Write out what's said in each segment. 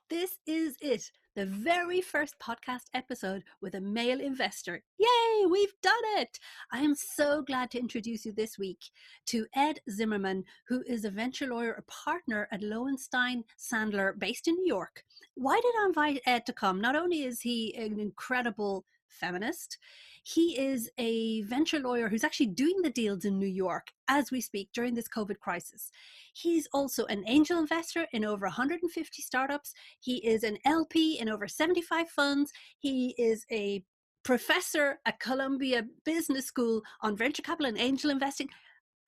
This is it, the very first podcast episode with a male investor. Yay, we've done it! I am so glad to introduce you this week to Ed Zimmerman, who is a venture lawyer, a partner at Lowenstein Sandler based in New York. Why did I invite Ed to come? Not only is he an incredible feminist, he is a venture lawyer who's actually doing the deals in New York as we speak during this COVID crisis. He's also an angel investor in over 150 startups. He is an LP in over 75 funds. He is a professor at Columbia Business School on venture capital and angel investing.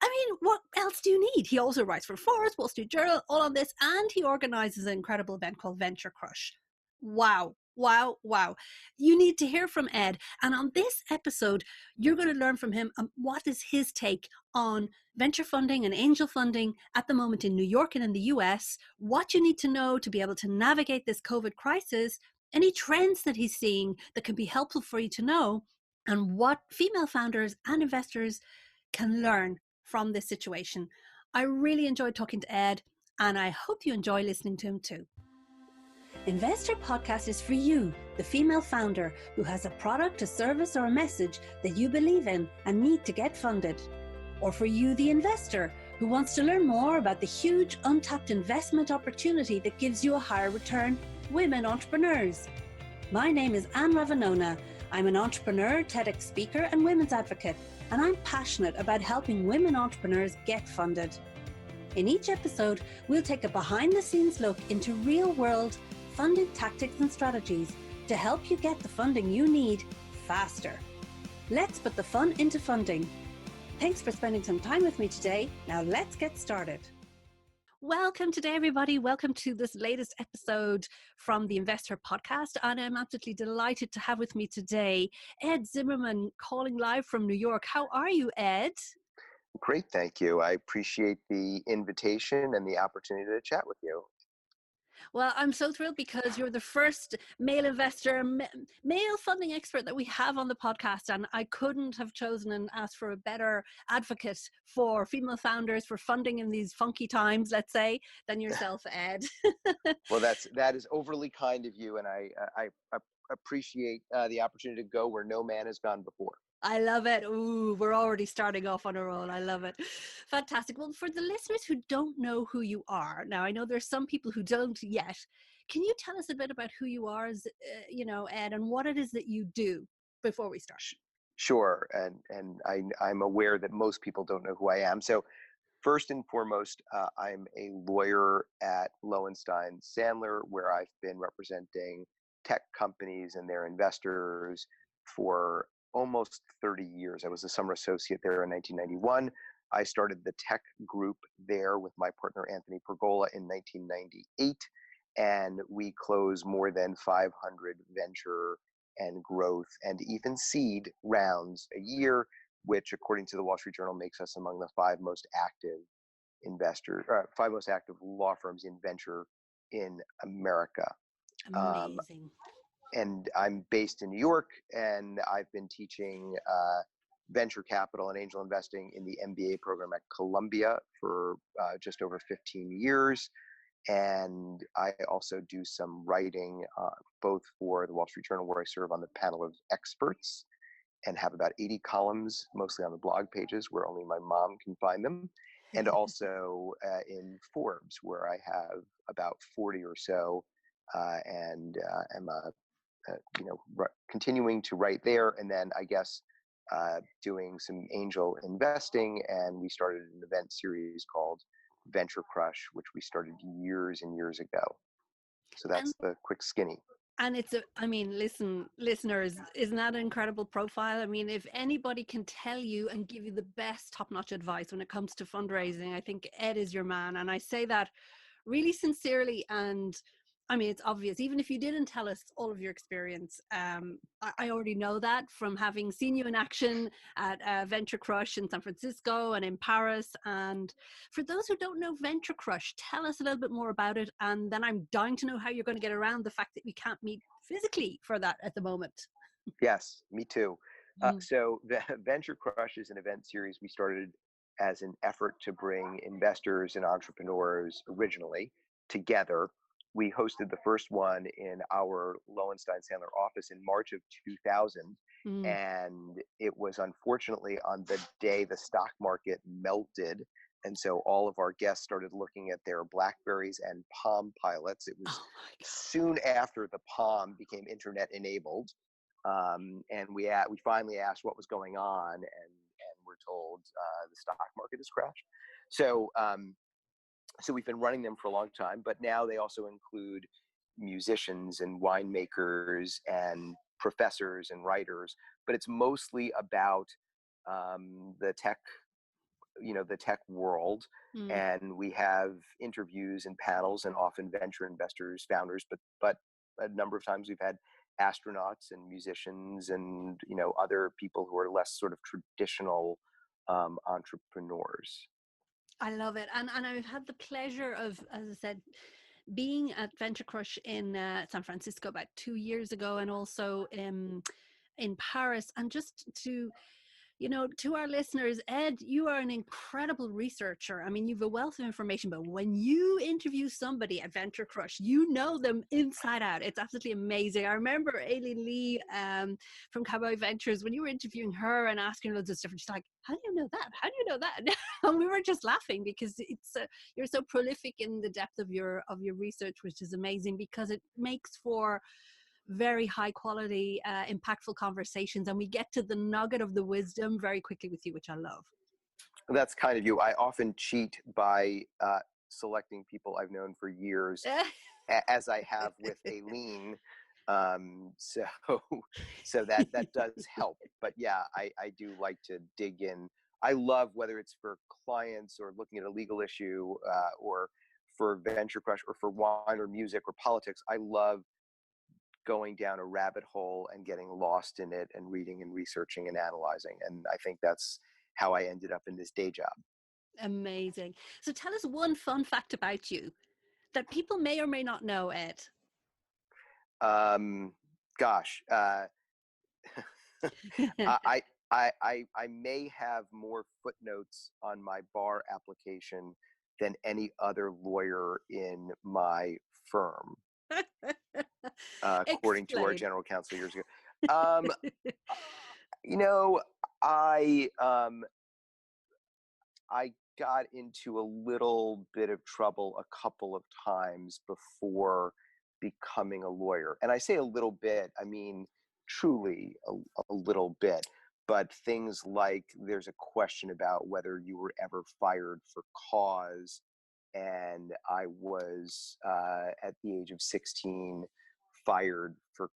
I mean, what else do you need? He also writes for Forbes, Wall Street Journal, all on this, and he organizes an incredible event called Venture Crush. Wow. Wow. You need to hear from Ed. And on this episode, you're going to learn from him what is his take on venture funding and angel funding at the moment in New York and in the US, what you need to know to be able to navigate this COVID crisis, any trends that he's seeing that can be helpful for you to know, and what female founders and investors can learn from this situation. I really enjoyed talking to Ed, and I hope you enjoy listening to him too. InvestHer podcast is for you, the female founder who has a product, a service, or a message that you believe in and need to get funded. Or for you, the investor, who wants to learn more about the huge untapped investment opportunity that gives you a higher return, women entrepreneurs. My name is Anne Ravanona. I'm an entrepreneur, TEDx speaker, and women's advocate, and I'm passionate about helping women entrepreneurs get funded. In each episode, we'll take a behind-the-scenes look into real-world funding tactics and strategies to help you get the funding you need faster. Let's put the fun into funding. Thanks for spending some time with me today. Now let's get started. Welcome today, everybody. Welcome to this latest episode from the InvestHer podcast. And I'm absolutely delighted to have with me today Ed Zimmerman, calling live from New York. How are you, Ed? Great, thank you. I appreciate the invitation and the opportunity to chat with you. Well, I'm so thrilled because you're the first male investor, male funding expert that we have on the podcast. And I couldn't have chosen and asked for a better advocate for female founders for funding in these funky times, let's say, than yourself, Ed. Well, that is overly kind of you. And I appreciate the opportunity to go where no man has gone before. I love it. Ooh, we're already starting off on a roll. I love it. Fantastic. Well, for the listeners who don't know who you are, now I know there's some people who don't yet. Can you tell us a bit about who you are, Ed, and what it is that you do before we start? Sure. And I'm aware that most people don't know who I am. So first and foremost, I'm a lawyer at Lowenstein Sandler, where I've been representing tech companies and their investors for almost 30 years. I was a summer associate there in 1991. I started the tech group there with my partner, Anthony Pergola, in 1998. And we closed more than 500 venture and growth and even seed rounds a year, which according to the Wall Street Journal makes us among the five most active law firms in venture in America. Amazing. And I'm based in New York, and I've been teaching venture capital and angel investing in the MBA program at Columbia for just over 15 years. And I also do some writing, both for the Wall Street Journal, where I serve on the panel of experts and have about 80 columns, mostly on the blog pages where only my mom can find them, and also in Forbes, where I have about 40 or so, and am continuing to write there, and then I guess doing some angel investing. And we started an event series called Venture Crush, which we started years and years ago. So that's the quick skinny. And listen, listeners, isn't that an incredible profile? I mean, if anybody can tell you and give you the best top-notch advice when it comes to fundraising, I think Ed is your man. And I say that really sincerely. And I mean, it's obvious, even if you didn't tell us all of your experience, I already know that from having seen you in action at Venture Crush in San Francisco and in Paris. And for those who don't know Venture Crush, tell us a little bit more about it. And then I'm dying to know how you're going to get around the fact that we can't meet physically for that at the moment. Yes, me too. So the Venture Crush is an event series we started as an effort to bring investors and entrepreneurs originally together we hosted the first one in our Lowenstein Sandler office in March of 2000. Mm. And it was unfortunately on the day the stock market melted. And so all of our guests started looking at their Blackberries and Palm pilots. It was Oh my God. soon after the Palm became internet enabled. And we finally asked what was going on, and we're told the stock market has crashed. So we've been running them for a long time, but now they also include musicians and winemakers and professors and writers. But it's mostly about the tech, the tech world. Mm. And we have interviews and panels, and often venture investors, founders, but a number of times we've had astronauts and musicians and other people who are less sort of traditional entrepreneurs. I love it. And I've had the pleasure of, as I said, being at Venture Crush in San Francisco about 2 years ago, and also in Paris. And just to, to our listeners, Ed, you are an incredible researcher. I mean, you've a wealth of information, but when you interview somebody at Venture Crush, you know them inside out. It's absolutely amazing. I remember Aileen Lee from Cowboy Ventures, when you were interviewing her and asking loads of stuff, and she's like, how do you know that? How do you know that? And we were just laughing because you're so prolific in the depth of your research, which is amazing, because it makes for very high quality, impactful conversations, and we get to the nugget of the wisdom very quickly with you, which I love. That's kind of you. I often cheat by selecting people I've known for years, as I have with Aileen. So that does help. But yeah, I do like to dig in. I love, whether it's for clients or looking at a legal issue, or for Venture Crush, or for wine or music or politics. I love going down a rabbit hole and getting lost in it and reading and researching and analyzing. And I think that's how I ended up in this day job. Amazing. So tell us one fun fact about you that people may or may not know, Ed. Gosh, I may have more footnotes on my bar application than any other lawyer in my firm, according to our Explain. general counsel years ago. Um, you know, I I got into a little bit of trouble a couple of times before becoming a lawyer. And I say a little bit, I mean truly a little bit. But things like, there's a question about whether you were ever fired for cause. And I was, at the age of 16, fired for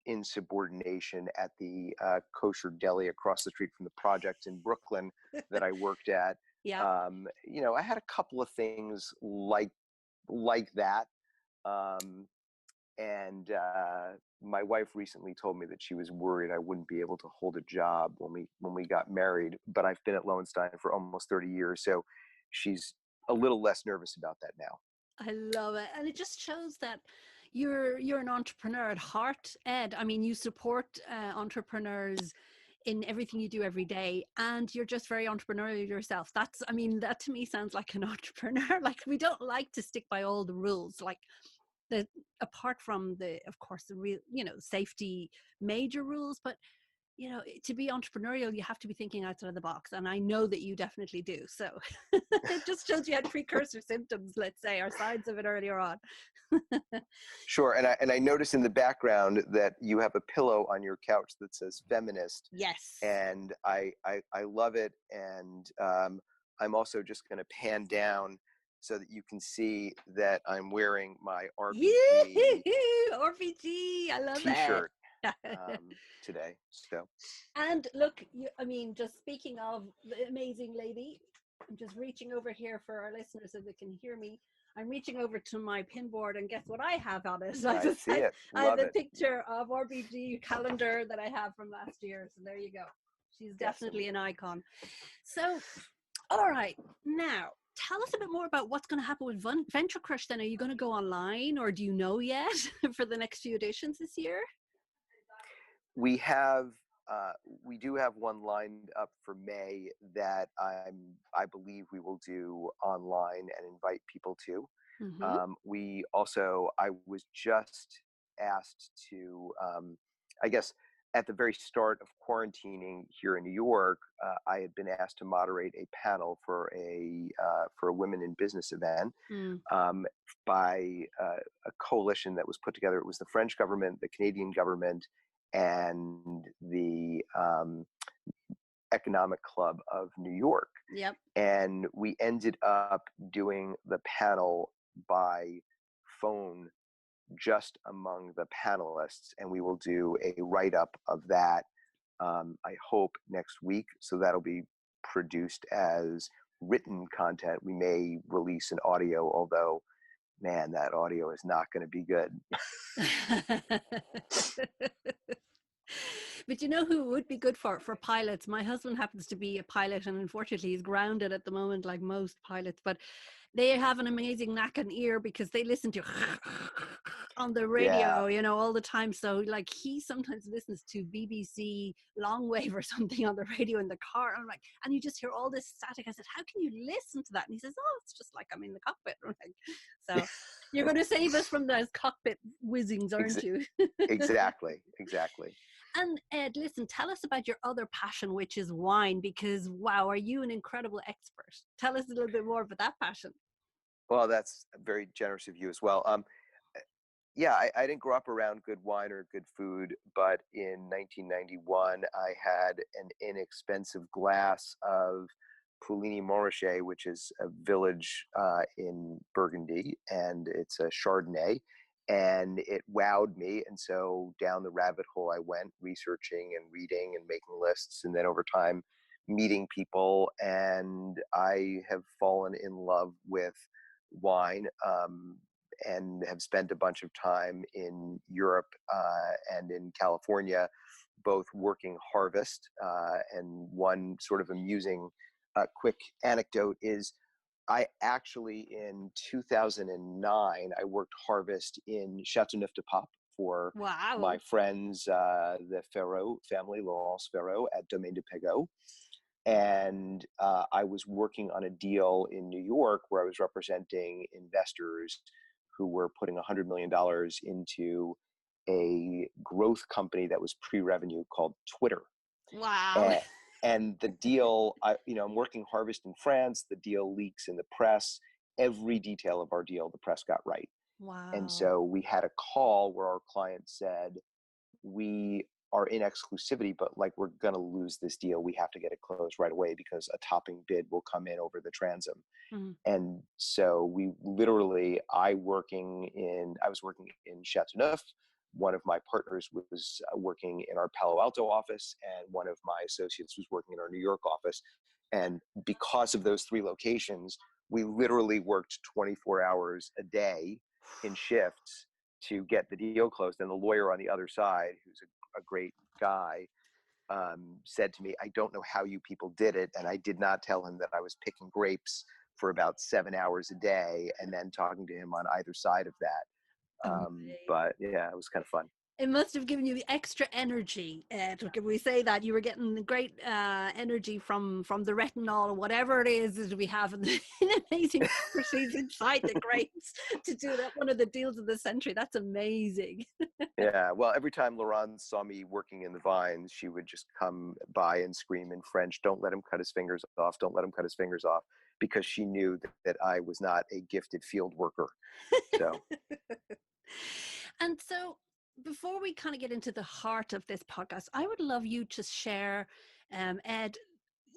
insubordination at the kosher deli across the street from the project in Brooklyn that I worked at. Yeah. I had a couple of things like that. And my wife recently told me that she was worried I wouldn't be able to hold a job when we got married. But I've been at Lowenstein for almost 30 years, so she's a little less nervous about that now. I love it. And it just shows that you're an entrepreneur at heart, Ed. I mean, you support entrepreneurs in everything you do every day, and you're just very entrepreneurial yourself. I mean, that to me sounds like an entrepreneur. Like, we don't like to stick by all the rules, like apart from of course, the real, safety major rules, but to be entrepreneurial, you have to be thinking outside of the box. And I know that you definitely do. So it just shows you had precursor symptoms, let's say, or signs of it earlier on. Sure. And I notice in the background that you have a pillow on your couch that says feminist. Yes. And I love it. And I'm also just going to pan down so that you can see that I'm wearing my RBG RBG, I love t-shirt it. today. So. And look, I mean, just speaking of the amazing lady, I'm just reaching over here for our listeners so they can hear me. I'm reaching over to my pin board, and guess what I have on it? I see it. I have Love a it. picture of RBG calendar that I have from last year. So there you go. She's definitely an icon. So, all right, now tell us a bit more about what's going to happen with Venture Crush then. Are you going to go online, or do you know yet for the next few editions this year? We do have one lined up for May that I believe we will do online and invite people to. Mm-hmm. I was just asked to, I guess, at the very start of quarantining here in New York, I had been asked to moderate a panel for a women in business event Mm. um, by a coalition that was put together. It was the French government, the Canadian government, and the Economic Club of New York. Yep. And we ended up doing the panel by phone just among the panelists, and we will do a write-up of that, I hope, next week. So that'll be produced as written content. We may release an audio, although, man, that audio is not going to be good. But you know who would be good for pilots? My husband happens to be a pilot, and unfortunately he's grounded at the moment, like most pilots. But they have an amazing knack and ear because they listen to on the Yeah, radio, all the time. So like he sometimes listens to BBC long wave or something on the radio in the car. I'm like, and you just hear all this static. I said, how can you listen to that? And he says, oh, it's just like I'm in the cockpit. I'm like, so you're going to save us from those cockpit whizzings, aren't ex- you? exactly, exactly. And Ed, listen, tell us about your other passion, which is wine, because wow, are you an incredible expert? Tell us a little bit more about that passion. Well, that's very generous of you as well. Yeah, I didn't grow up around good wine or good food, but in 1991, I had an inexpensive glass of Puligny Montrachet, which is a village in Burgundy, and it's a Chardonnay, and it wowed me. And so down the rabbit hole I went, researching and reading and making lists, and then over time, meeting people, and I have fallen in love with wine. And have spent a bunch of time in Europe and in California, both working harvest. And one sort of amusing quick anecdote is I actually, in 2009, I worked harvest in Châteauneuf-du-Pape for my Wow. friends, the Ferraud family, Laurence Ferraud at Domaine de Pégot. And I was working on a deal in New York where I was representing investors who were putting $100 million into a growth company that was pre-revenue called Twitter. Wow. And, and the deal, I'm working harvest in France. The deal leaks in the press. Every detail of our deal, the press got right. And Wow. so we had a call where our client said, we are in exclusivity, but like we're going to lose this deal. We have to get it closed right away because a topping bid will come in over the transom. Mm. And so we literally, I was working in Chateauneuf. One of my partners was working in our Palo Alto office, and one of my associates was working in our New York office. And because of those three locations, we literally worked 24 hours a day in shifts to get the deal closed. And the lawyer on the other side, who's a great guy, said to me, I don't know how you people did it. And I did not tell him that I was picking grapes for about 7 hours a day and then talking to him on either side of that. Amazing. But yeah, it was kind of fun. It must have given you the extra energy. Can we say that you were getting great energy from the retinol or whatever it is that we have in the amazing properties inside the grapes to do that one of the deals of the century? That's amazing. Yeah, well, every time Laurence saw me working in the vines, she would just come by and scream in French, don't let him cut his fingers off, don't let him cut his fingers off, because she knew that I was not a gifted field worker. So And so, before we kind of get into the heart of this podcast, I would love you to share, Ed,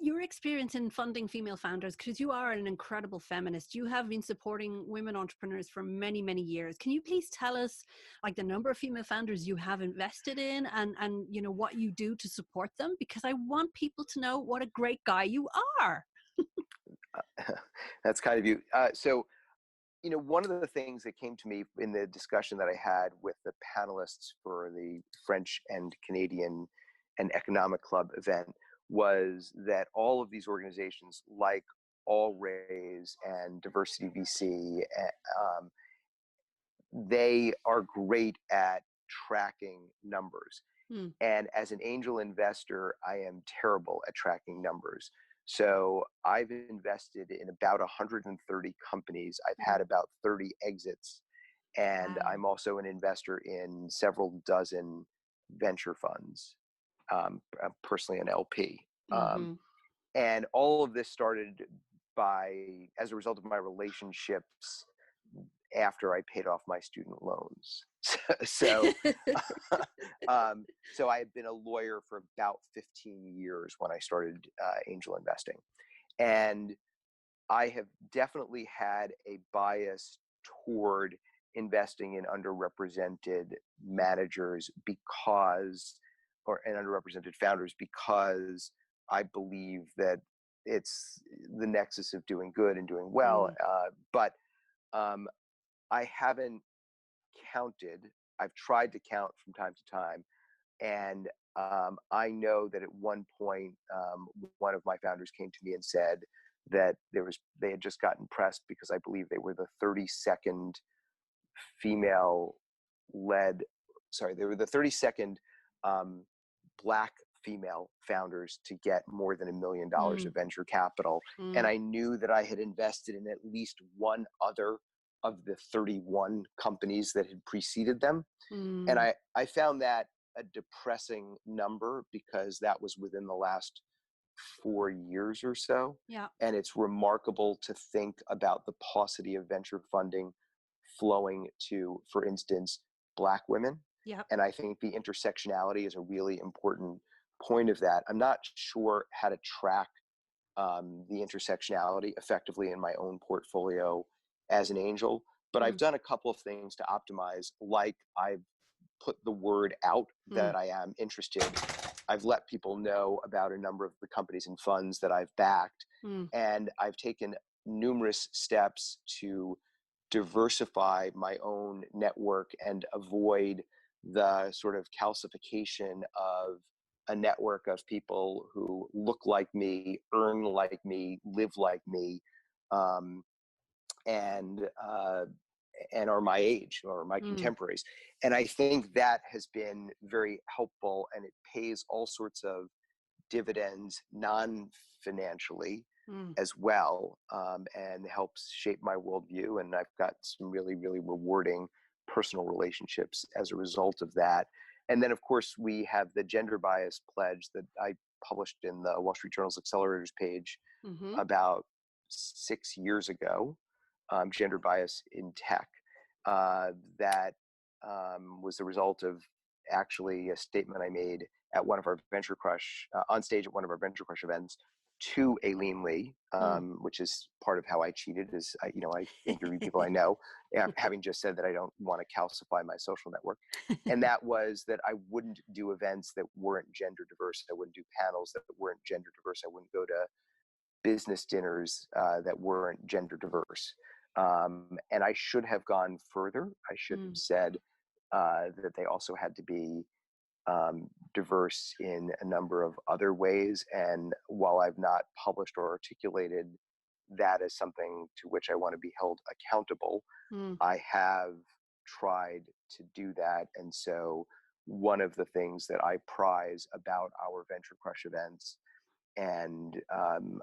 your experience in funding female founders, because you are an incredible feminist. You have been supporting women entrepreneurs for many, many years. Can you please tell us, like, the number of female founders you have invested in, and what you do to support them? Because I want people to know what a great guy you are. that's kind of you. So one of the things that came to me in the discussion that I had with the panelists for the French and Canadian and Economic Club event was that all of these organizations, like All Raise and Diversity VC, they are great at tracking numbers. Hmm. And as an angel investor, I am terrible at tracking numbers. So I've invested in about 130 companies. I've had about 30 exits, and Wow. I'm also an investor in several dozen venture funds. I'm personally an LP. Mm-hmm. And all of this started as a result of my relationships after I paid off my student loans. so, so I had been a lawyer for about 15 years when I started angel investing. And I have definitely had a bias toward investing in underrepresented managers and underrepresented founders because I believe that it's the nexus of doing good and doing well. Mm, But um, I haven't counted. I've tried to count from time to time, and I know that at one point, one of my founders came to me and said that they had just gotten pressed because I believe they were the 32nd female led, sorry, they were the 32nd um, Black female founders to get more than $1 million mm, of venture capital. And mm, I knew that I had invested in at least one other of the 31 companies that had preceded them. And mm. I found that a depressing number because that was within the last 4 years or so. Yeah. And it's remarkable to think about the paucity of venture funding flowing to, for instance, Black women. Yep. And I think the intersectionality is a really important point of that. I'm not sure how to track the intersectionality effectively in my own portfolio as an angel, but I've Mm, done a couple of things to optimize, like I've put the word out mm, that I am interested. I've let people know about a number of the companies and funds that I've backed, mm, and I've taken numerous steps to diversify my own network and avoid the sort of calcification of a network of people who look like me, earn like me, live like me, um, and and are my age or my mm, contemporaries. And I think that has been very helpful, and it pays all sorts of dividends non-financially mm, as well, and helps shape my worldview. And I've got some really, really rewarding personal relationships as a result of that. And then, of course, we have the gender bias pledge that I published in the Wall Street Journal's accelerators page mm-hmm. about 6 years ago, gender bias in tech. That was the result of actually a statement I made at one of our Venture Crush, on stage at one of our Venture Crush events to Aileen Lee, Mm. which is part of how I cheated. Is I interview people I know, having just said that I don't want to calcify my social network, and that was that I wouldn't do events that weren't gender diverse. I wouldn't do panels that weren't gender diverse. I wouldn't go to business dinners that weren't gender diverse. And I should have gone further. I should have Mm, said that they also had to be diverse in a number of other ways. And while I've not published or articulated that as something to which I want to be held accountable, mm, I have tried to do that. And so one of the things that I prize about our Venture Crush events and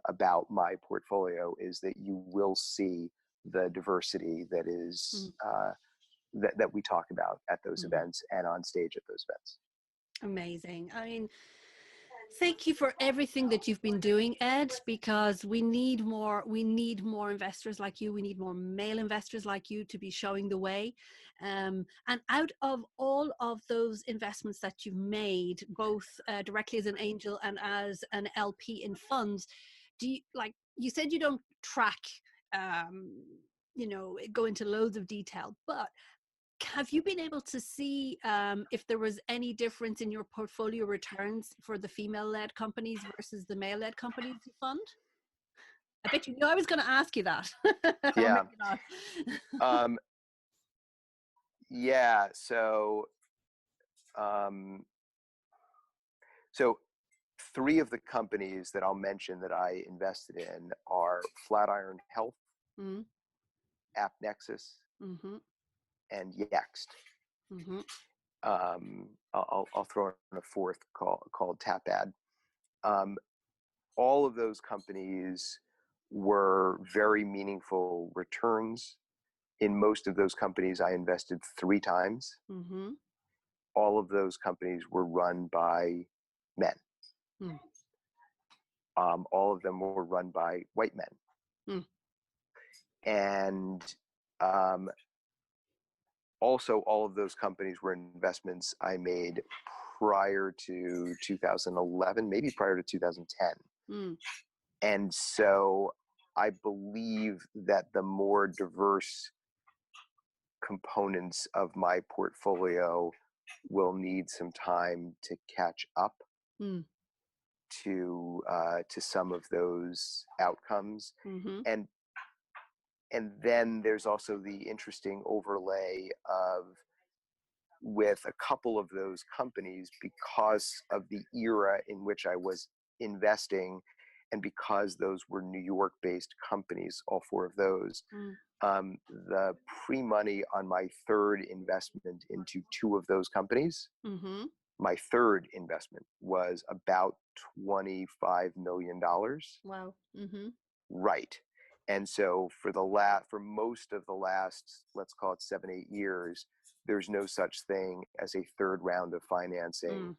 about my portfolio is that you will see the diversity that is mm, that we talk about at those mm. events and on stage at those events. Amazing. I mean, thank you for everything that you've been doing, Ed, because we need more investors like you. We need more male investors like you to be showing the way. And out of all of those investments that you've made, both directly as an angel and as an LP in funds, do you, like you said, you don't track, um, go into loads of detail, but have you been able to see if there was any difference in your portfolio returns for the female-led companies versus the male-led companies you fund? I bet you knew I was going to ask you that. Or Yeah. maybe not. Um, yeah. Um, so three of the companies that I'll mention that I invested in are Flatiron Health, Mm, AppNexus, mm-hmm, and Yext. mm-hmm, I'll throw in a fourth called TapAd. Um, all of those companies were very meaningful returns. In most of those companies, I invested 3 times. Mm-hmm. All of those companies were run by men. Mm. All of them were run by white men. Mm. And um, also, all of those companies were investments I made prior to 2011, maybe prior to 2010. Mm. And so I believe that the more diverse components of my portfolio will need some time to catch up Mm. to some of those outcomes. Mm-hmm. And then there's also the interesting overlay of, with a couple of those companies, because of the era in which I was investing, and because those were New York-based companies, all 4 of those, Mm. the pre-money on my third investment into 2 of those companies, Mm-hmm. my third investment was about $25 million. Wow. Mm-hmm. Right. And so for most of the last, let's call it 7, 8 years, there's no such thing as a third round of financing Mm.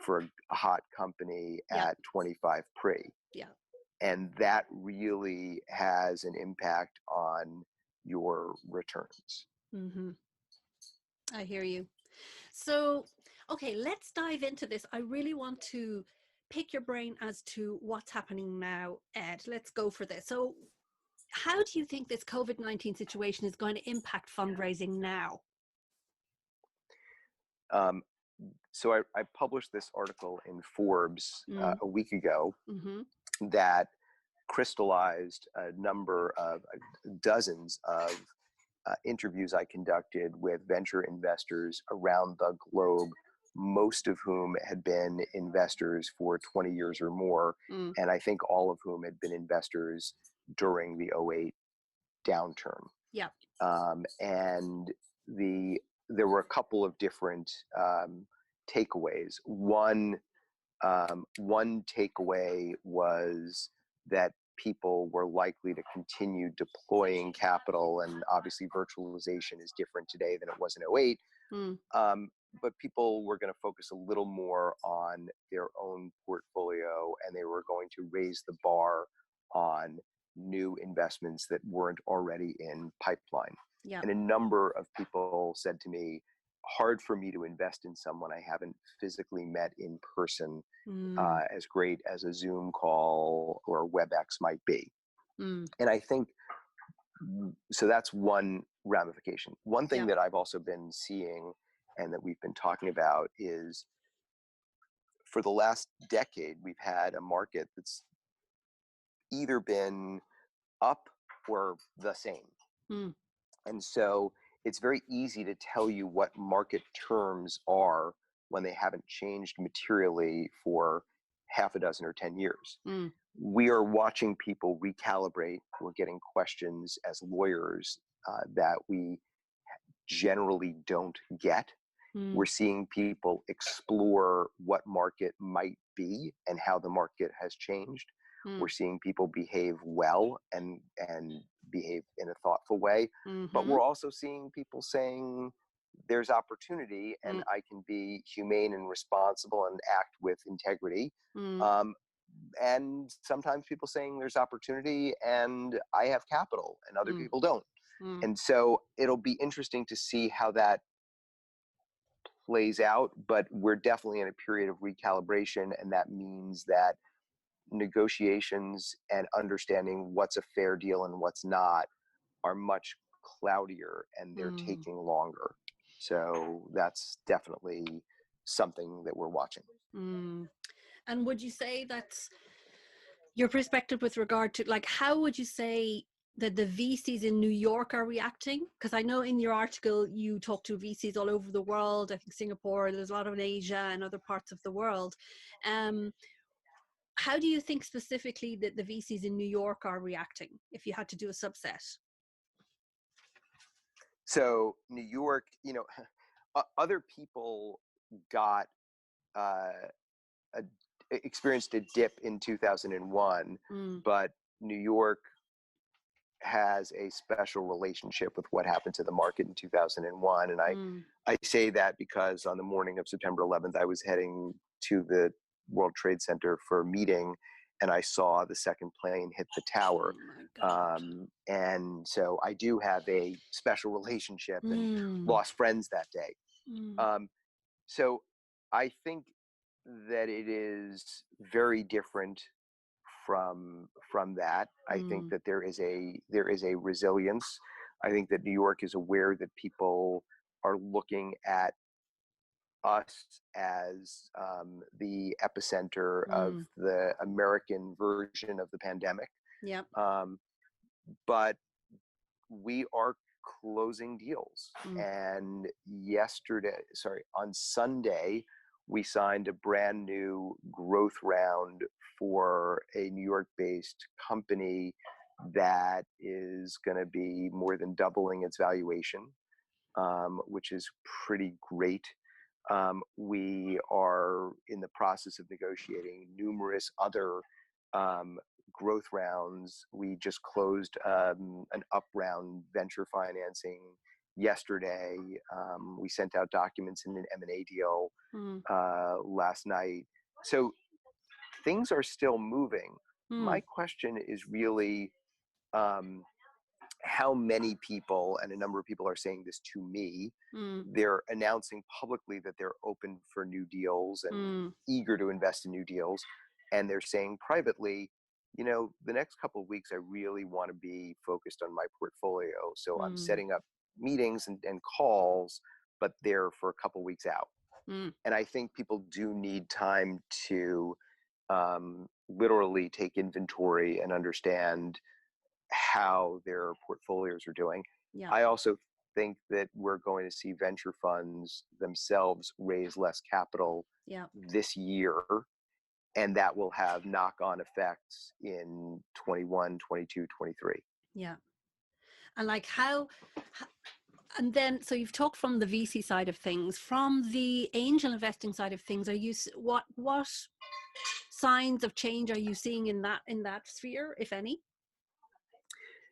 for a hot company Yeah. at 25 pre. Yeah. And that really has an impact on your returns. Mm-hmm. I hear you. So, okay, let's dive into this. I really want to pick your brain as to what's happening now, Ed. Let's go for this. So, how do you think this COVID-19 situation is going to impact fundraising now? Um, so I published this article in Forbes Mm. a week ago Mm-hmm. that crystallized dozens of interviews I conducted with venture investors around the globe, most of whom had been investors for 20 years or more, Mm. and I think all of whom had been investors during the '08 downturn. Yeah. And there were a couple of different takeaways. One takeaway was that people were likely to continue deploying capital, and obviously virtualization is different today than it was in '08. Mm. But people were going to focus a little more on their own portfolio, and they were going to raise the bar on new investments that weren't already in pipeline. Yeah. And a number of people said to me, hard for me to invest in someone I haven't physically met in person, Mm. as great as a Zoom call or WebEx might be. Mm. And I think, so that's one ramification. One thing Yeah. that I've also been seeing and that we've been talking about is, for the last decade, we've had a market that's either been up or the same. Mm. And so it's very easy to tell you what market terms are when they haven't changed materially for half a dozen or 10 years. Mm. We are watching people recalibrate. We're getting questions as lawyers that we generally don't get. Mm. We're seeing people explore what market might be and how the market has changed. We're Mm. seeing people behave well and behave in a thoughtful way. But Mm-hmm. we're also seeing people saying there's opportunity and Mm. I can be humane and responsible and act with integrity. Mm. Um, and sometimes people saying there's opportunity and I have capital and other Mm. people don't. Mm. And so it'll be interesting to see how that plays out, but we're definitely in a period of recalibration, and that means that negotiations and understanding what's a fair deal and what's not are much cloudier, and they're Mm. taking longer. So that's definitely something that we're watching. Mm. And would you say that's your perspective with regard to, like, how would you say that the VCs in New York are reacting? Because I know in your article you talk to VCs all over the world. I think Singapore, there's a lot of in Asia and other parts of the world. Um, how do you think specifically that the VCs in New York are reacting, if you had to do a subset? So New York, other people got uh, a, experienced a dip in 2001, Mm, but New York has a special relationship with what happened to the market in 2001. And mm. I say that because on the morning of September 11th, I was heading to the World Trade Center for a meeting, and I saw the second plane hit the tower. Oh my God. And so I do have a special relationship and Mm, lost friends that day. mm, Um, so I think that it is very different from that. I think mm, that there is a resilience. I think that New York is aware that people are looking at us as the epicenter of mm. the American version of the pandemic. Yep. Um, but we are closing deals. Mm, And on Sunday, we signed a brand new growth round for a New York based company that is going to be more than doubling its valuation, which is pretty great. We are in the process of negotiating numerous other um, growth rounds. We just closed an up round venture financing yesterday. We sent out documents in an M&A deal mm, last night. So things are still moving. mm, My question is really, um, how many people, and a number of people are saying this to me, mm, they're announcing publicly that they're open for new deals and mm, eager to invest in new deals. And they're saying privately, the next couple of weeks, I really want to be focused on my portfolio. So I'm mm, setting up meetings and calls, but they're for a couple of weeks out. mm. And I think people do need time to literally take inventory and understand how their portfolios are doing. Yeah. I also think that we're going to see venture funds themselves raise less capital Yeah. this year, and that will have knock-on effects in 21, 22, 23. Yeah. And like h- and then so you've talked from the VC side of things, from the angel investing side of things. Are you what signs of change are you seeing in that sphere, if any?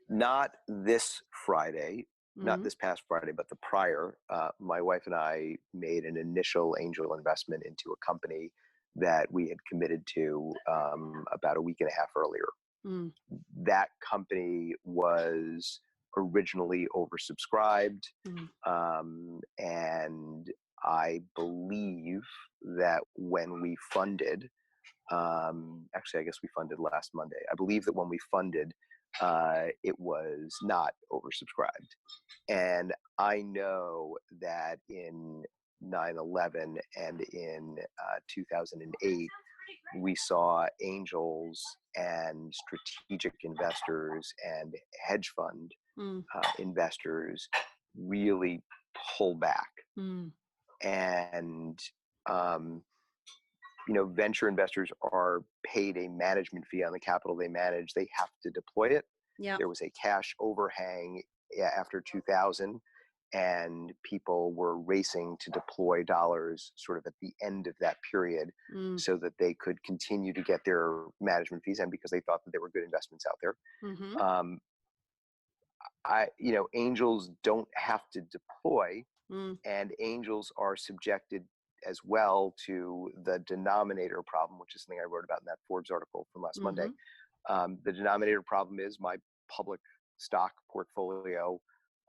Not this Friday, not Mm, this past Friday, but the prior. My wife and I made an initial angel investment into a company that we had committed to about a week and a half earlier. mm, That company was originally oversubscribed, mm, and I believe that when we funded, actually, I guess we funded last Monday. I believe that when we funded, it was not oversubscribed. And I know that in 9/11 and in 2008, we saw angels and strategic investors and hedge fund mm, investors really pull back. mm. And um, venture investors are paid a management fee on the capital they manage. They have to deploy it. Yeah. There was a cash overhang after 2000, and people were racing to deploy dollars sort of at the end of that period Mm, so that they could continue to get their management fees, and because they thought that there were good investments out there. mm-hmm. Um, angels don't have to deploy, Mm, and angels are subjected as well to the denominator problem, which is something I wrote about in that Forbes article from last Monday. mm-hmm. The denominator problem is my public stock portfolio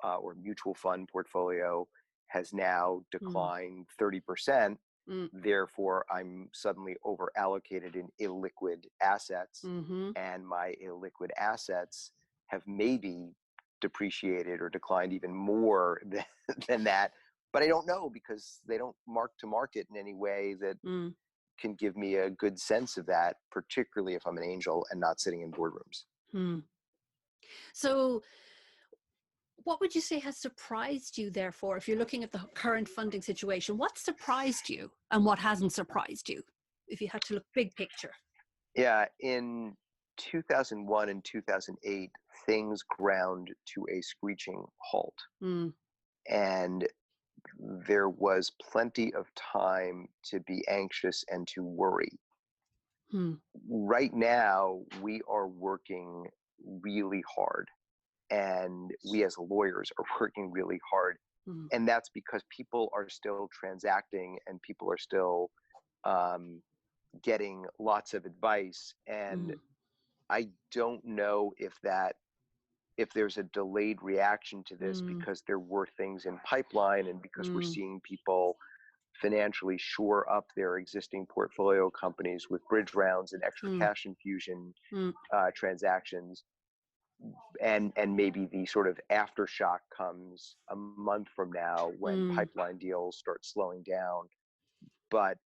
or mutual fund portfolio has now Mm, declined 30%. mm, Therefore, I'm suddenly over allocated in illiquid assets, mm-hmm. and my illiquid assets have maybe depreciated or declined even more than that. But I don't know because they don't mark to market in any way that Mm. can give me a good sense of that, particularly if I'm an angel and not sitting in boardrooms. Mm. So what would you say has surprised you, therefore, if you're looking at the current funding situation? What surprised you and what hasn't surprised you, if you had to look big picture? Yeah, in 2001 and 2008, things ground to a screeching halt. Mm, And there was plenty of time to be anxious and to worry. Hmm. Right now, we are working really hard, and we as lawyers are working really hard. Hmm. And that's because people are still transacting and people are still um, getting lots of advice. And Hmm. I don't know if there's a delayed reaction to this Hmm. because there were things in pipeline and because we're Hmm. seeing people financially shore up their existing portfolio companies with bridge rounds and extra Hmm. cash infusion Hmm. transactions, and maybe the sort of aftershock comes a month from now when Hmm. pipeline deals start slowing down. But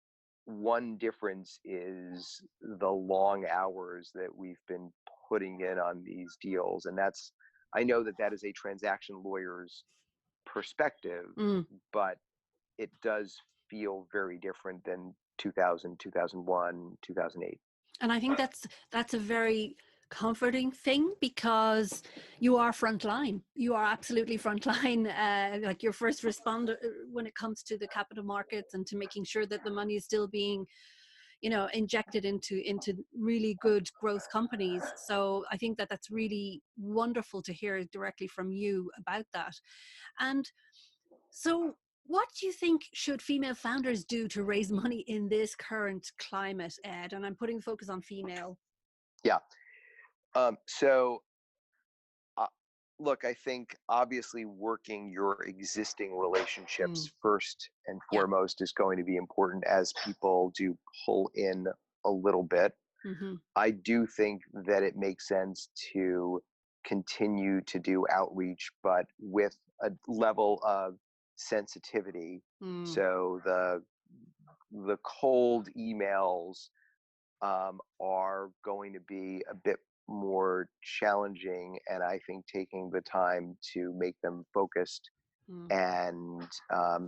one difference is the long hours that we've been putting in on these deals, and that's, I know that that is a transaction lawyer's perspective, Hmm. but it does feel very different than 2000, 2001, 2008. And I think that's a very comforting thing, because you are frontline. You are absolutely frontline, like your first responder when it comes to the capital markets and to making sure that the money is still being, injected into really good growth companies. So I think that that's really wonderful to hear directly from you about that. And so, what do you think should female founders do to raise money in this current climate, Ed? And I'm putting the focus on female. Yeah. So uh, look, I think obviously working your existing Mm, relationships first and yeah. foremost is going to be important as people do pull in a little bit. Mm-hmm. I do think that it makes sense to continue to do outreach, but with a level of sensitivity. Mm, So the cold emails are going to be a bit more challenging, and I think taking the time to make them focused mm, and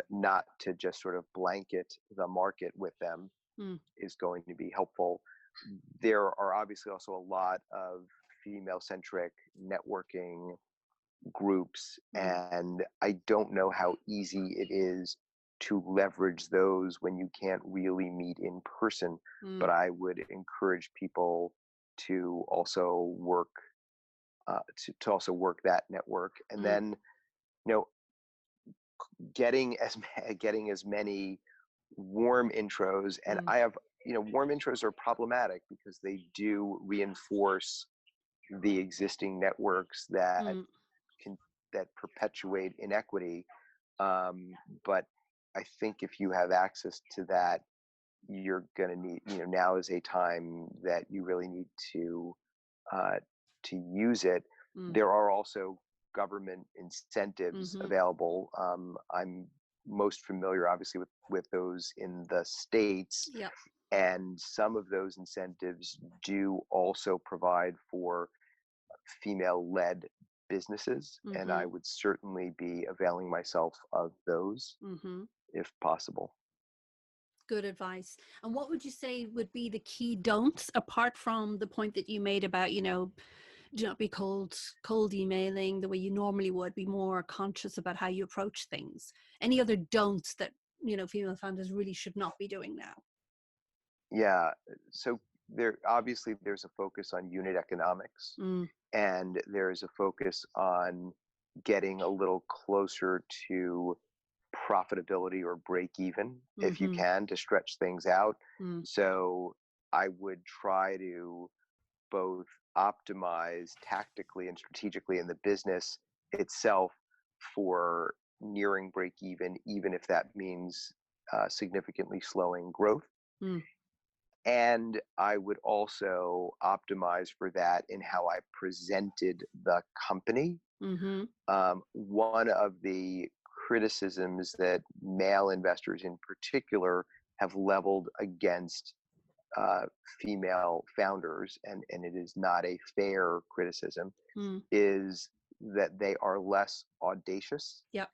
not to just sort of blanket the market with them mm, is going to be helpful. There are obviously also a lot of female centric networking groups, mm, and I don't know how easy it is to leverage those when you can't really meet in person. But mm, I would encourage people to also work to also work that network, and mm, then you know getting getting as many warm intros. And mm, I have, warm intros are problematic because they do reinforce the existing networks that mm, can that perpetuate inequity. But I think if you have access to that, you're going to need, now is a time that you really need uh, to use it. mm, There are also government incentives mm-hmm. available. I'm most familiar, obviously, with those in the states, Yeah. and some of those incentives do also provide for female-led businesses, and Mm-hmm. I would certainly be availing myself of those Mm-hmm. if possible. Good advice. And what would you say would be the key don'ts, apart from the point that you made about, do not be cold emailing the way you normally would, be more conscious about how you approach things? Any other don'ts that, female founders really should not be doing now? Yeah, so there's a focus on unit economics, Mm, and there is a focus on getting a little closer to profitability or break even if you mm-hmm. can, to stretch things out. Mm, So I would try to both optimize tactically and strategically in the business itself for nearing break even, even if that means significantly slowing growth. mm, And I would also optimize for that in how I presented the company. mm-hmm. One of the criticisms that male investors in particular have leveled against uh, female founders, and it is not a fair criticism, Mm, is that they are less audacious yeah.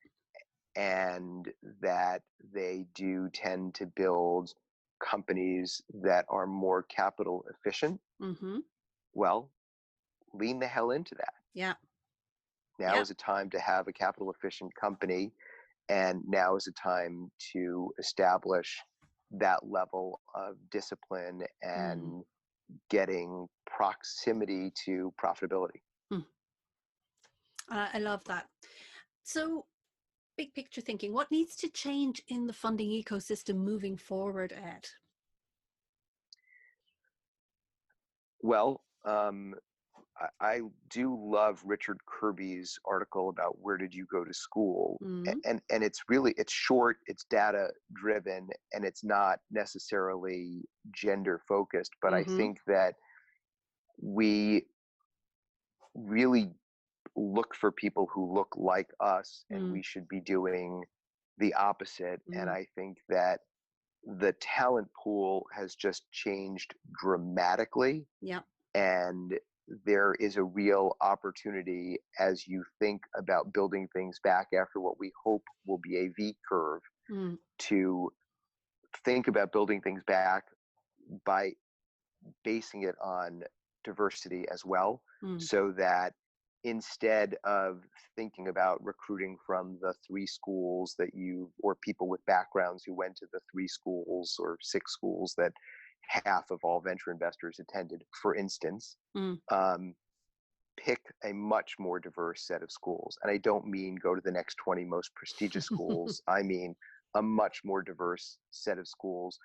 and that they do tend to build companies that are more capital efficient. Mm-hmm. Well, lean the hell into that. Yeah. Now Yeah. is a time to have a capital efficient company, and now is a time to establish that level of discipline Mm, and getting proximity to profitability. Mm. I love that. So, big picture thinking, what needs to change in the funding ecosystem moving forward, Ed? Well, I do love Richard Kirby's article about where did you go to school, Mm, and it's short, it's data driven, and it's not necessarily gender focused. But I mm-hmm, think that we really look for people who look like us, and mm, we should be doing the opposite. And mm. I think that the talent pool has just changed dramatically, Yeah. and there is a real opportunity as you think about building things back after what we hope will be a V curve, Mm, to think about building things back by basing it on diversity as well, mm, so that instead of thinking about recruiting from the three schools that you, or people with backgrounds who went to the three schools or six schools that half of all venture investors attended, for instance, mm. um, pick a much more diverse set of schools. And I don't mean go to the next 20 most prestigious schools. I mean a much more diverse set of schools.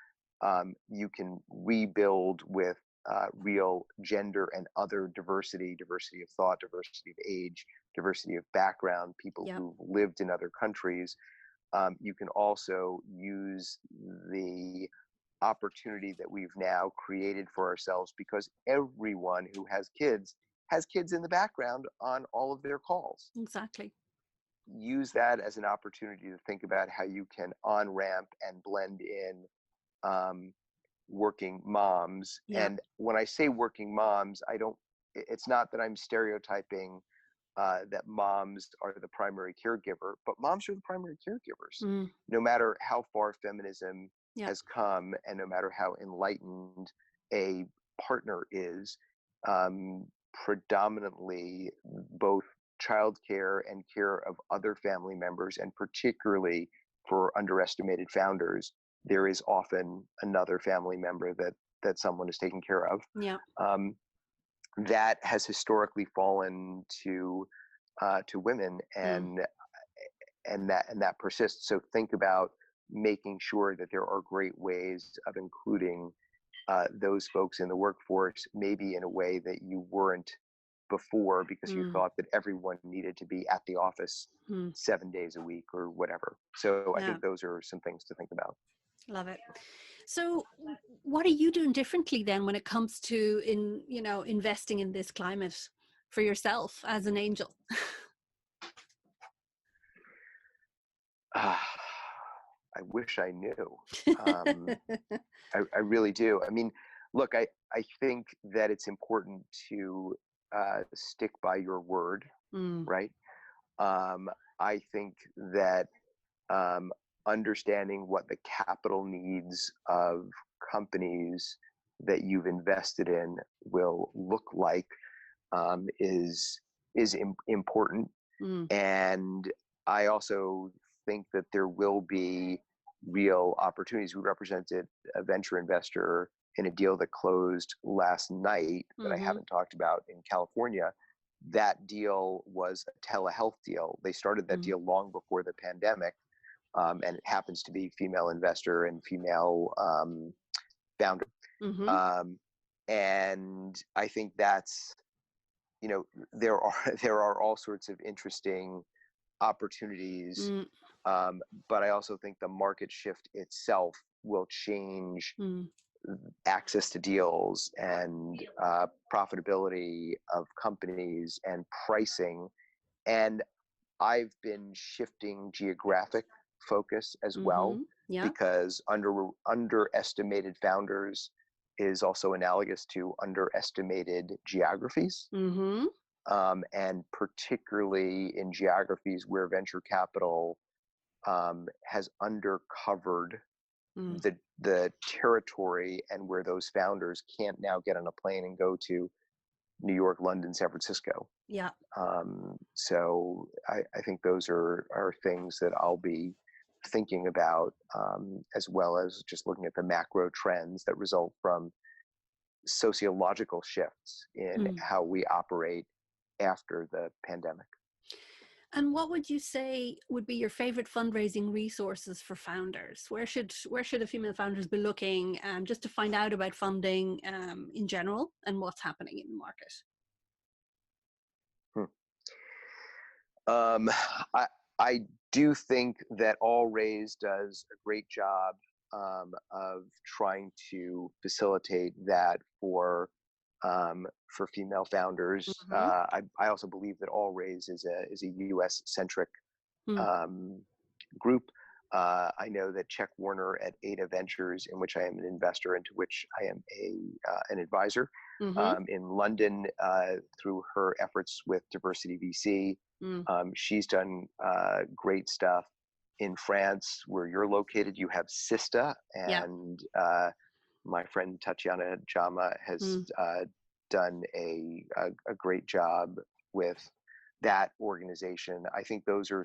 You can rebuild with real gender and other diversity, diversity of thought, diversity of age, diversity of background, people Yep. who've lived in other countries. You can also use the opportunity that we've now created for ourselves, because everyone who has kids in the background on all of their calls. Exactly. Use that as an opportunity to think about how you can on ramp and blend in um, working moms. Yeah. And when I say working moms, it's not that I'm stereotyping that moms are the primary caregiver, but moms are the primary caregivers. Mm, No matter how far feminism yeah. has come, and no matter how enlightened a partner is, um, predominantly both childcare and care of other family members, and particularly for underestimated founders, there is often another family member that someone is taking care of. Yeah. Um, that has historically fallen to women, Mm, and that persists. So think about making sure that there are great ways of including those folks in the workforce, maybe in a way that you weren't before, because you mm, thought that everyone needed to be at the office mm. 7 days a week or whatever. So I Yeah. think those are some things to think about. Love it. So, what are you doing differently then when it comes to investing in this climate for yourself as an angel? Ah, I wish I knew. Um, I really do. I mean, look, I think that it's important to stick by your word, Mm, right? Um, I think that um, understanding what the capital needs of companies that you've invested in will look like is important. mm, And I also think that there will be real opportunities. We represented a venture investor in a deal that closed last night that I mm-hmm, haven't talked about in California. That deal was a telehealth deal. They started that mm, deal long before the pandemic, and it happens to be female investor and female founder. mm-hmm, Um, and I think that's, there are there are all sorts of interesting opportunities, mm, um, but I also think the market shift itself will change mm, access to deals and profitability of companies and pricing. And I've been shifting geographic focus as mm-hmm. well, Yeah. because underestimated founders is also analogous to underestimated geographies, Mm-hmm. and particularly in geographies where venture capital has undercovered Mm, the territory, and where those founders can't now get on a plane and go to New York, London, San Francisco. yeah. So I think those are things that I'll be thinking about, as well as just looking at the macro trends that result from sociological shifts in Mm. how we operate after the pandemic. And what would you say would be your favorite fundraising resources for founders? Where should the female founders be looking just to find out about funding in general and what's happening in the market? Hmm. I I do think that All Raise does a great job of trying to facilitate that for female founders. Mm-hmm. I also believe that All Raise is a U.S. centric Mm. um, group. I know that Czech Warner at Ada Ventures, in which I am an investor, into which I am an advisor, Mm-hmm. in London through her efforts with Diversity VC. Mm. She's done great stuff. In France, where you're located, you have Sista, Yeah. and my friend Tatiana Jama has Mm. done a great job with that organization. I think those are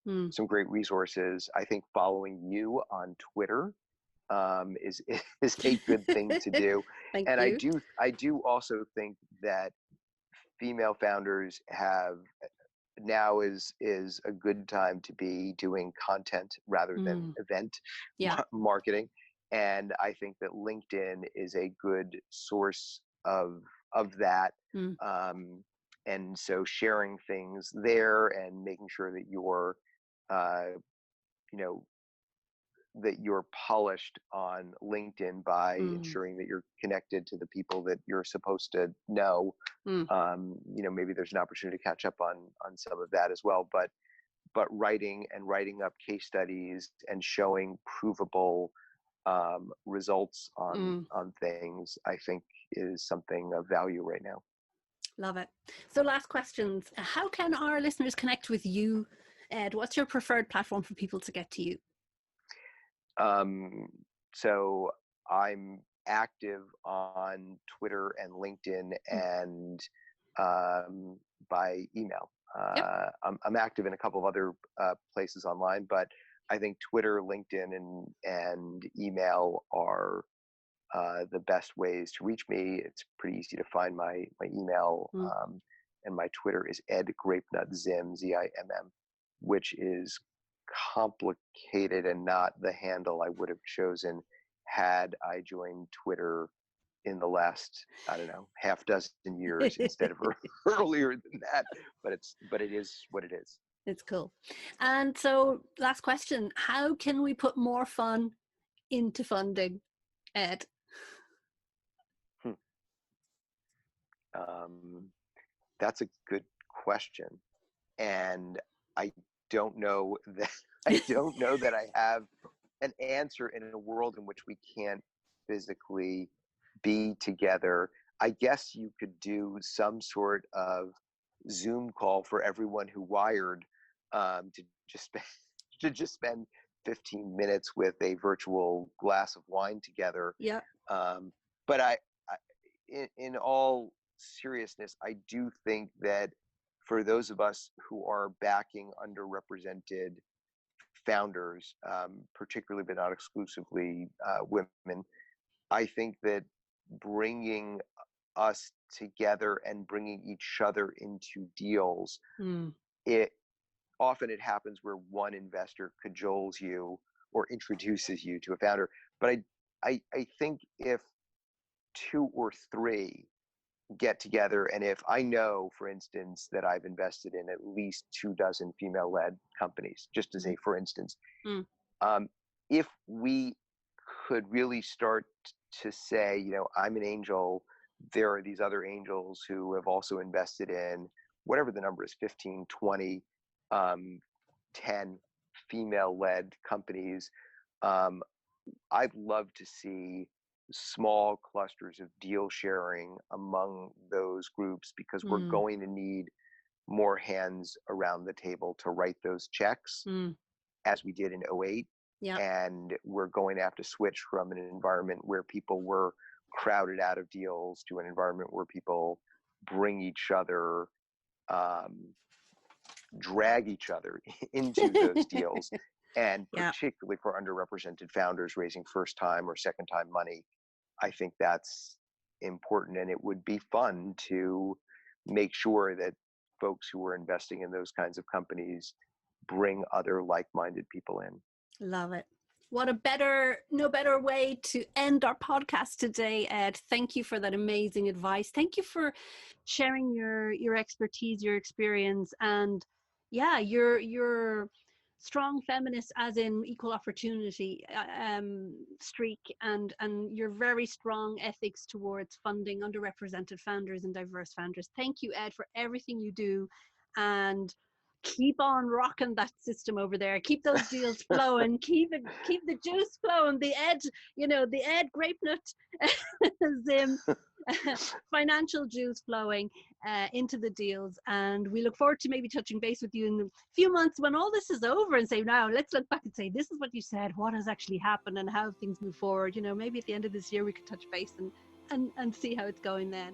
Mm. some great resources. I think following you on Twitter is is a good thing to do, Thank and you. I do also think that female founders have now is a good time to be doing content rather than Mm. event Yeah. marketing, and I think that LinkedIn is a good source of that. Mm. And so sharing things there and making sure that you're uh, you know that you're polished on LinkedIn by Mm. ensuring that you're connected to the people that you're supposed to know. Mm. Maybe there's an opportunity to catch up on some of that as well. But writing up case studies and showing provable results Mm. on things, I think, is something of value right now. Love it. So last questions. How can our listeners connect with you, Ed? What's your preferred platform for people to get to you? So I'm active on Twitter and LinkedIn Mm. and by email. Yep. I'm active in a couple of other places online, but I think Twitter, LinkedIn, and email are the best ways to reach me. It's pretty easy to find my email, Mm. and my Twitter is Ed Grapenut Zim, Zimm, which is complicated and not the handle I would have chosen had I joined Twitter in the last, I don't know, half dozen years instead of earlier than that. But it is what it is. It's cool. And so last question, how can we put more fun into funding, Ed? Hmm. That's a good question, and I don't know that I have an answer in a world in which we can't physically be together. I guess you could do some sort of Zoom call for everyone who wired to just spend, to just spend 15 minutes with a virtual glass of wine together. Yeah. Um, but in all seriousness, I do think that for those of us who are backing underrepresented founders, particularly but not exclusively women, I think that bringing us together and bringing each other into deals, Mm. it often it happens where one investor cajoles you or introduces you to a founder. But I think if two or three get together, and if I know, for instance, that I've invested in at least 24 female-led companies, just as Mm. a for instance, Mm. um, if we could really start to say, I'm an angel, there are these other angels who have also invested in whatever the number is, 15, 20, 10 female-led companies. um, I'd love to see small clusters of deal sharing among those groups, because we're Mm. going to need more hands around the table to write those checks, Mm. as we did in '08. Yeah. And we're going to have to switch from an environment where people were crowded out of deals to an environment where people bring each other, drag each other into those deals. And Yeah. particularly for underrepresented founders raising first time or second time money, I think that's important, and it would be fun to make sure that folks who are investing in those kinds of companies bring other like-minded people in. Love it. What no better way to end our podcast today, Ed. Thank you for that amazing advice. Thank you for sharing your expertise, your experience, and yeah, your strong feminist, as in equal opportunity streak, and your very strong ethics towards funding underrepresented founders and diverse founders. Thank you, Ed, for everything you do, and keep on rocking that system over there. Keep those deals flowing. Keep the juice flowing. The Ed grape nut Zim financial juice flowing into the deals. And we look forward to maybe touching base with you in a few months when all this is over and say, now let's look back and say, this is what you said, what has actually happened, and how things move forward. Maybe at the end of this year we could touch base and see how it's going then.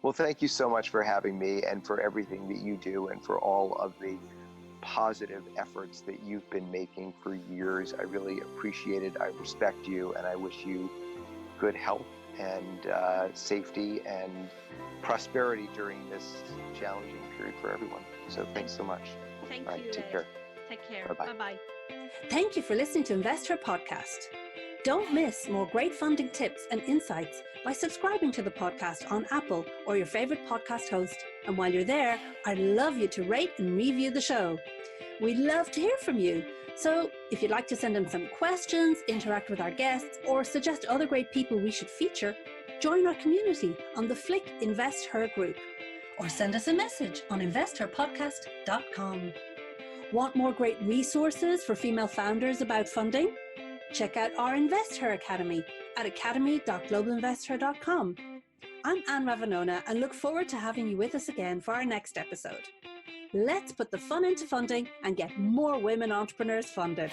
Well, thank you so much for having me, and for everything that you do, and for all of the positive efforts that you've been making for years. I really appreciate it. I respect you, and I wish you good health and safety and prosperity during this challenging period for everyone. So thanks so much. Thank all you. Right, take care. Take care. Bye-bye. Bye-bye. Thank you for listening to InvestHer podcast. Don't miss more great funding tips and insights by subscribing to the podcast on Apple or your favorite podcast host. And while you're there, I'd love you to rate and review the show. We'd love to hear from you. So if you'd like to send in some questions, interact with our guests, or suggest other great people we should feature, join our community on the Flick InvestHer group, or send us a message on investherpodcast.com. Want more great resources for female founders about funding? Check out our InvestHer Academy at academy.globalinvesther.com. I'm Anne Ravanona and look forward to having you with us again for our next episode. Let's put the fun into funding and get more women entrepreneurs funded.